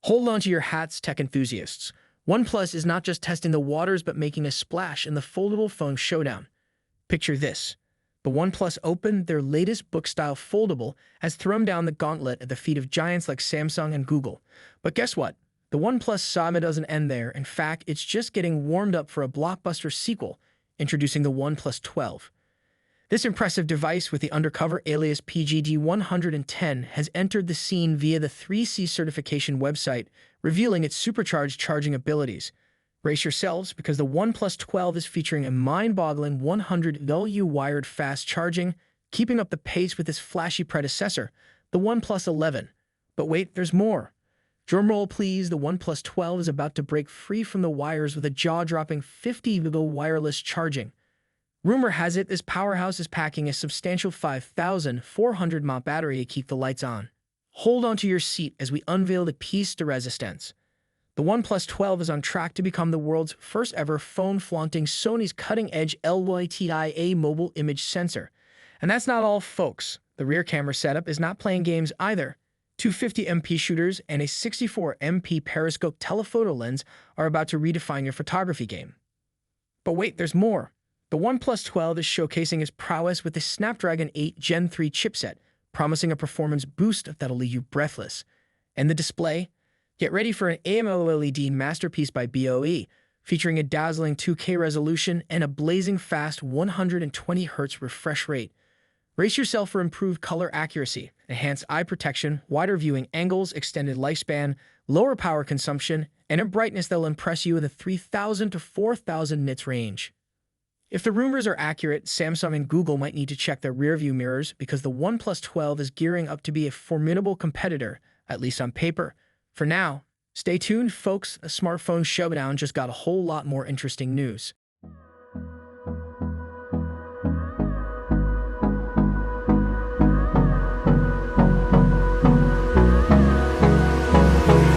Hold on to your hats, tech enthusiasts. OnePlus is not just testing the waters but making a splash in the foldable phone showdown. Picture this. The OnePlus Open, their latest book-style foldable, has thrown down the gauntlet at the feet of giants like Samsung and Google. But guess what? The OnePlus saga doesn't end there. In fact, it's just getting warmed up for a blockbuster sequel, introducing the OnePlus 12. This impressive device with the undercover alias PGD110 has entered the scene via the 3C certification website, revealing its supercharged charging abilities. Brace yourselves because the OnePlus 12 is featuring a mind-boggling 100W wired fast charging, keeping up the pace with its flashy predecessor, the OnePlus 11. But wait, there's more. Drumroll please, the OnePlus 12 is about to break free from the wires with a jaw-dropping 50W wireless charging. Rumor has it this powerhouse is packing a substantial 5,400 mAh battery to keep the lights on. Hold on to your seat as we unveil the piece de resistance. The OnePlus 12 is on track to become the world's first ever phone flaunting Sony's cutting-edge LTIA mobile image sensor. And that's not all, folks. The rear camera setup is not playing games either. 250MP shooters and a 64MP periscope telephoto lens are about to redefine your photography game. But wait, there's more. The OnePlus 12 is showcasing its prowess with the Snapdragon 8 Gen 3 chipset, promising a performance boost that'll leave you breathless. And the display? Get ready for an AMOLED masterpiece by BOE, featuring a dazzling 2K resolution and a blazing fast 120Hz refresh rate. Brace yourself for improved color accuracy, enhanced eye protection, wider viewing angles, extended lifespan, lower power consumption, and a brightness that'll impress you in the 3,000 to 4,000 nits range. If the rumors are accurate, Samsung and Google might need to check their rearview mirrors because the OnePlus 12 is gearing up to be a formidable competitor, at least on paper. For now, stay tuned, folks. A smartphone showdown just got a whole lot more interesting news.